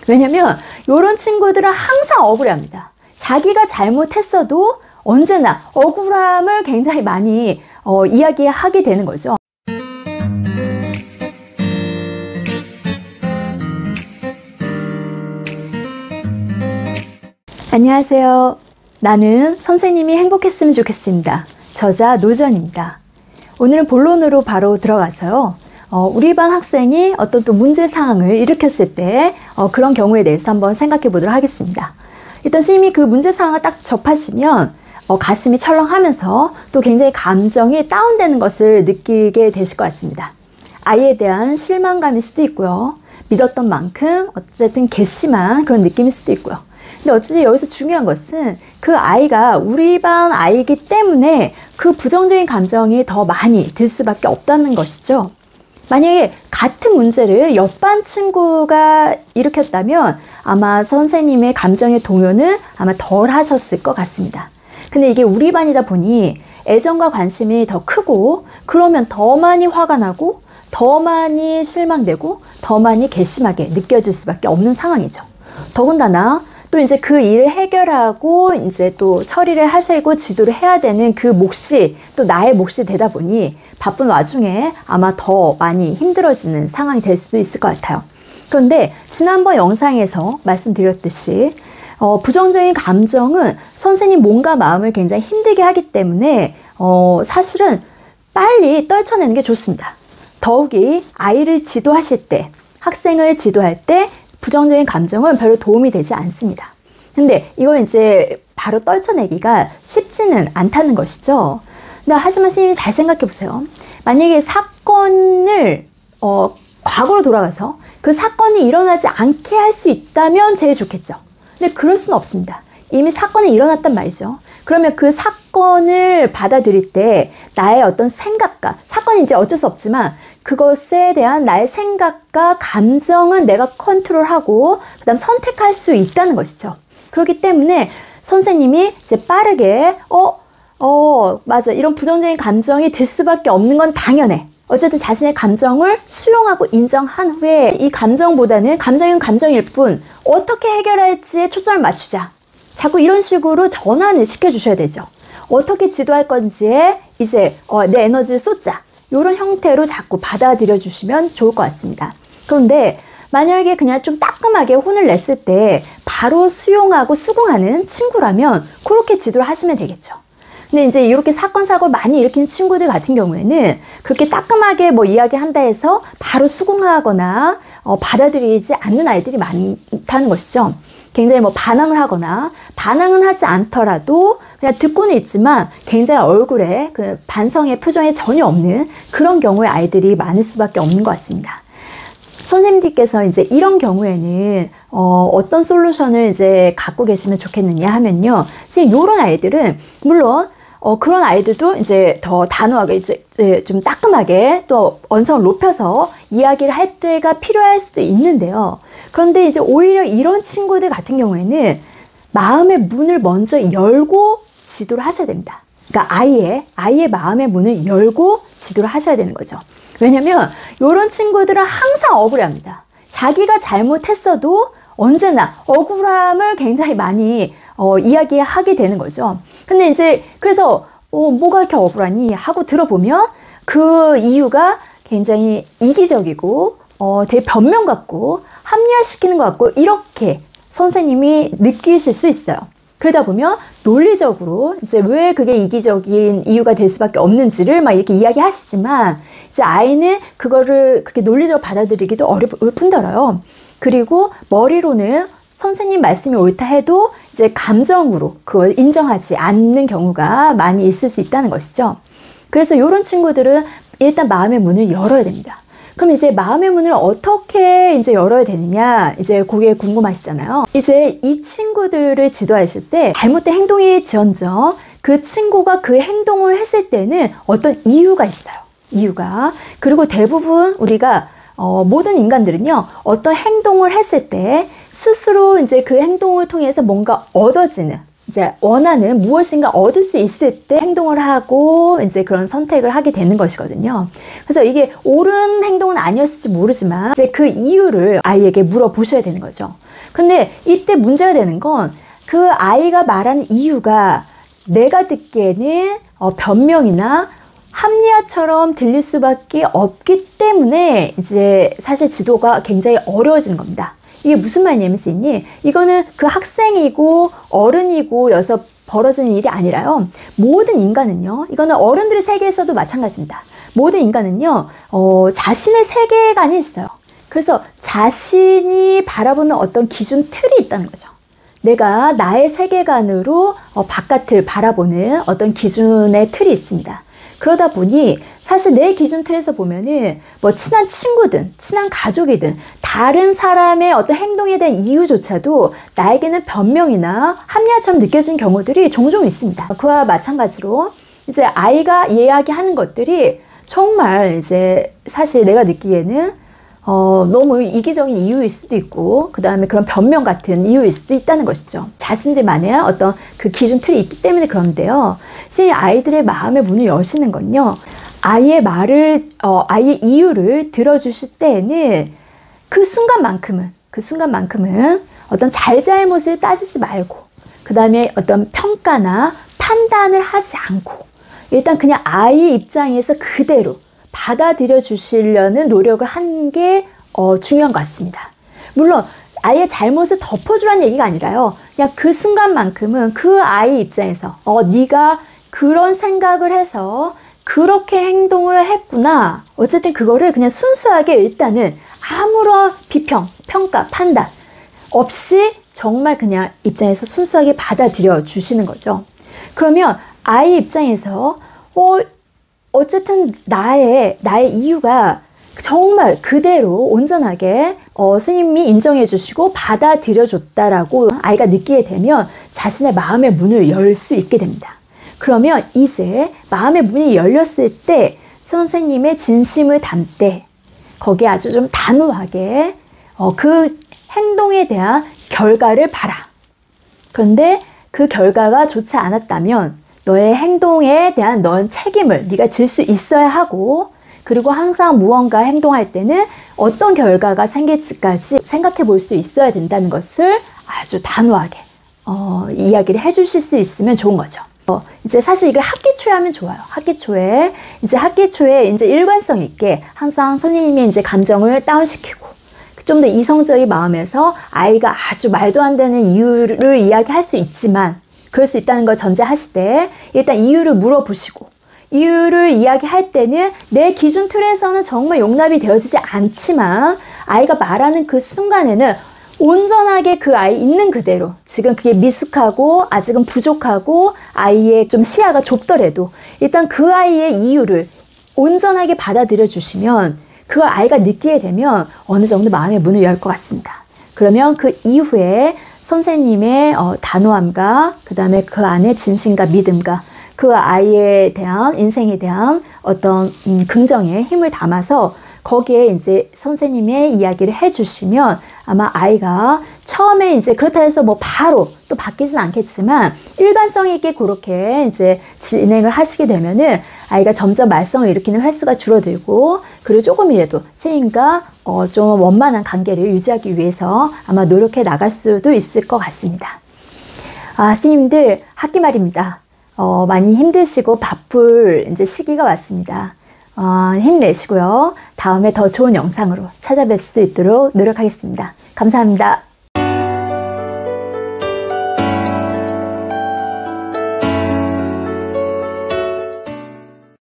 왜냐면 이런 친구들은 항상 억울해합니다. 자기가 잘못했어도 언제나 억울함을 굉장히 많이 이야기하게 되는 거죠. 안녕하세요. 나는 선생님이 행복했으면 좋겠습니다. 저자 노전입니다. 오늘은 본론으로 바로 들어가서요. 우리 반 학생이 어떤 또 문제 상황을 일으켰을 때 그런 경우에 대해서 한번 생각해 보도록 하겠습니다. 일단 선생님이 그 문제 상황을 딱 접하시면 가슴이 철렁하면서 또 굉장히 감정이 다운되는 것을 느끼게 되실 것 같습니다. 아이에 대한 실망감일 수도 있고요. 믿었던 만큼 어쨌든 괘씸한 그런 느낌일 수도 있고요. 근데 어쨌든 여기서 중요한 것은 그 아이가 우리 반 아이이기 때문에 그 부정적인 감정이 더 많이 들 수밖에 없다는 것이죠. 만약에 같은 문제를 옆반 친구가 일으켰다면 아마 선생님의 감정의 동요는 아마 덜 하셨을 것 같습니다. 근데 이게 우리 반이다 보니 애정과 관심이 더 크고 그러면 더 많이 화가 나고 더 많이 실망되고 더 많이 괘씸하게 느껴질 수밖에 없는 상황이죠. 더군다나 또 이제 그 일을 해결하고 이제 또 처리를 하시고 지도를 해야 되는 그 몫이 또 나의 몫이 되다 보니 바쁜 와중에 아마 더 많이 힘들어지는 상황이 될 수도 있을 것 같아요. 그런데 지난번 영상에서 말씀드렸듯이 부정적인 감정은 선생님 몸과 마음을 굉장히 힘들게 하기 때문에 사실은 빨리 떨쳐내는 게 좋습니다. 더욱이 아이를 지도하실 때, 학생을 지도할 때 부정적인 감정은 별로 도움이 되지 않습니다. 근데 이걸 이제 바로 떨쳐내기가 쉽지는 않다는 것이죠. 근데 하지만 선생님이 잘 생각해 보세요. 만약에 사건을 과거로 돌아가서 그 사건이 일어나지 않게 할 수 있다면 제일 좋겠죠. 근데 그럴 수는 없습니다. 이미 사건이 일어났단 말이죠. 그러면 그 사건을 받아들일 때 나의 어떤 생각과 사건이 이제 어쩔 수 없지만 그것에 대한 나의 생각과 감정은 내가 컨트롤하고 그다음 선택할 수 있다는 것이죠. 그렇기 때문에 선생님이 이제 빠르게 맞아, 이런 부정적인 감정이 들 수밖에 없는 건 당연해. 어쨌든 자신의 감정을 수용하고 인정한 후에 이 감정보다는 감정은 감정일 뿐 어떻게 해결할지에 초점을 맞추자. 자꾸 이런 식으로 전환을 시켜주셔야 되죠. 어떻게 지도할 건지에 이제 내 에너지를 쏟자. 이런 형태로 자꾸 받아들여 주시면 좋을 것 같습니다. 그런데 만약에 그냥 좀 따끔하게 혼을 냈을 때 바로 수용하고 수긍하는 친구라면 그렇게 지도를 하시면 되겠죠. 근데 이제 이렇게 사건, 사고를 많이 일으키는 친구들 같은 경우에는 그렇게 따끔하게 이야기한다 해서 바로 수긍하거나 받아들이지 않는 아이들이 많다는 것이죠. 굉장히 반항을 하거나 반항은 하지 않더라도 그냥 듣고는 있지만 굉장히 얼굴에 그 반성의 표정이 전혀 없는 그런 경우의 아이들이 많을 수밖에 없는 것 같습니다. 선생님들께서 이제 이런 경우에는 어떤 솔루션을 이제 갖고 계시면 좋겠느냐 하면요. 선생님, 이런 아이들은 물론 그런 아이들도 이제 더 단호하게 이제 좀 따끔하게 또 언성을 높여서 이야기를 할 때가 필요할 수도 있는데요. 그런데 이제 오히려 이런 친구들 같은 경우에는 마음의 문을 먼저 열고 지도를 하셔야 됩니다. 그러니까 아이의 마음의 문을 열고 지도를 하셔야 되는 거죠. 왜냐면 이런 친구들은 항상 억울해합니다. 자기가 잘못했어도 언제나 억울함을 굉장히 많이 이야기하게 되는 거죠. 근데 이제 그래서 뭐가 이렇게 억울하니 하고 들어보면 그 이유가 굉장히 이기적이고 되게 변명 같고 합리화시키는 것 같고 이렇게 선생님이 느끼실 수 있어요. 그러다 보면 논리적으로 이제 왜 그게 이기적인 이유가 될 수밖에 없는지를 막 이렇게 이야기하시지만 이제 아이는 그거를 그렇게 논리적으로 받아들이기도 어려울 뿐더러요. 그리고 머리로는 선생님 말씀이 옳다 해도 이제 감정으로 그걸 인정하지 않는 경우가 많이 있을 수 있다는 것이죠. 그래서 이런 친구들은 일단 마음의 문을 열어야 됩니다. 그럼 이제 마음의 문을 어떻게 이제 열어야 되느냐, 이제 그게 궁금하시잖아요. 이제 이 친구들을 지도하실 때 잘못된 행동일지언정 그 친구가 그 행동을 했을 때는 어떤 이유가 있어요. 이유가. 그리고 대부분 우리가 모든 인간들은요, 어떤 행동을 했을 때 스스로 이제 그 행동을 통해서 뭔가 얻어지는 이제 원하는 무엇인가 얻을 수 있을 때 행동을 하고 이제 그런 선택을 하게 되는 것이거든요. 그래서 이게 옳은 행동은 아니었을지 모르지만 이제 그 이유를 아이에게 물어보셔야 되는 거죠. 근데 이때 문제가 되는 건 그 아이가 말하는 이유가 내가 듣기에는 변명이나 합리화처럼 들릴 수밖에 없기 때문에 이제 사실 지도가 굉장히 어려워지는 겁니다. 이게 무슨 말이냐면 선생님, 이거는 그 학생이고 어른이고 여서 벌어지는 일이 아니라요. 모든 인간은요, 이거는 어른들의 세계에서도 마찬가지입니다. 모든 인간은요, 자신의 세계관이 있어요. 그래서 자신이 바라보는 어떤 기준 틀이 있다는 거죠. 내가 나의 세계관으로 바깥을 바라보는 어떤 기준의 틀이 있습니다. 그러다 보니 사실 내 기준 틀에서 보면은 뭐 친한 친구든 친한 가족이든 다른 사람의 어떤 행동에 대한 이유조차도 나에게는 변명이나 합리화처럼 느껴지는 경우들이 종종 있습니다. 그와 마찬가지로 이제 아이가 이야기하는 것들이 정말 이제 사실 내가 느끼기에는 너무 이기적인 이유일 수도 있고 그 다음에 그런 변명 같은 이유일 수도 있다는 것이죠. 자신들만의 어떤 그 기준 틀이 있기 때문에 그런데요. 선생님이 아이들의 마음의 문을 여시는 건요. 아이의 말을, 아이의 이유를 들어주실 때에는 그 순간만큼은 어떤 잘잘못을 따지지 말고 그 다음에 어떤 평가나 판단을 하지 않고 일단 그냥 아이의 입장에서 그대로 받아들여 주시려는 노력을 하는 게 중요한 것 같습니다. 물론 아이의 잘못을 덮어주라는 얘기가 아니라요. 그냥 그 순간만큼은 그 아이 입장에서 네가 그런 생각을 해서 그렇게 행동을 했구나. 어쨌든 그거를 그냥 순수하게 일단은 아무런 비평, 평가, 판단 없이 정말 그냥 입장에서 순수하게 받아들여 주시는 거죠. 그러면 아이 입장에서 어쨌든 나의 이유가 정말 그대로 온전하게 스님이 인정해 주시고 받아들여 줬다라고 아이가 느끼게 되면 자신의 마음의 문을 열 수 있게 됩니다. 그러면 이제 마음의 문이 열렸을 때 선생님의 진심을 담되 거기에 아주 좀 단호하게 그 행동에 대한 결과를 봐라. 그런데 그 결과가 좋지 않았다면 너의 행동에 대한 넌 책임을 네가 질 수 있어야 하고 그리고 항상 무언가 행동할 때는 어떤 결과가 생길지까지 생각해 볼 수 있어야 된다는 것을 아주 단호하게 이야기를 해 주실 수 있으면 좋은 거죠. 이제 사실 이게 학기 초에 하면 좋아요. 학기 초에 이제 일관성 있게 항상 선생님이 이제 감정을 다운시키고 좀 더 이성적인 마음에서 아이가 아주 말도 안 되는 이유를 이야기할 수 있지만 그럴 수 있다는 걸 전제하시되 일단 이유를 물어보시고 이유를 이야기할 때는 내 기준 틀에서는 정말 용납이 되어지지 않지만 아이가 말하는 그 순간에는 온전하게 그 아이 있는 그대로 지금 그게 미숙하고 아직은 부족하고 아이의 좀 시야가 좁더라도 일단 그 아이의 이유를 온전하게 받아들여 주시면 그 아이가 느끼게 되면 어느 정도 마음의 문을 열 것 같습니다. 그러면 그 이후에 선생님의 단호함과 그 다음에 그 안에 진심과 믿음과 그 아이에 대한 인생에 대한 어떤 긍정의 힘을 담아서 거기에 이제 선생님의 이야기를 해주시면 아마 아이가 처음에 이제 그렇다 해서 뭐 바로 또 바뀌진 않겠지만 일관성 있게 그렇게 이제 진행을 하시게 되면은 아이가 점점 말썽을 일으키는 횟수가 줄어들고 그리고 조금이라도 선생님과 좀 원만한 관계를 유지하기 위해서 아마 노력해 나갈 수도 있을 것 같습니다. 선생님들 학기 말입니다. 많이 힘드시고 바쁠 이제 시기가 왔습니다. 힘내시고요. 다음에 더 좋은 영상으로 찾아뵐 수 있도록 노력하겠습니다. 감사합니다.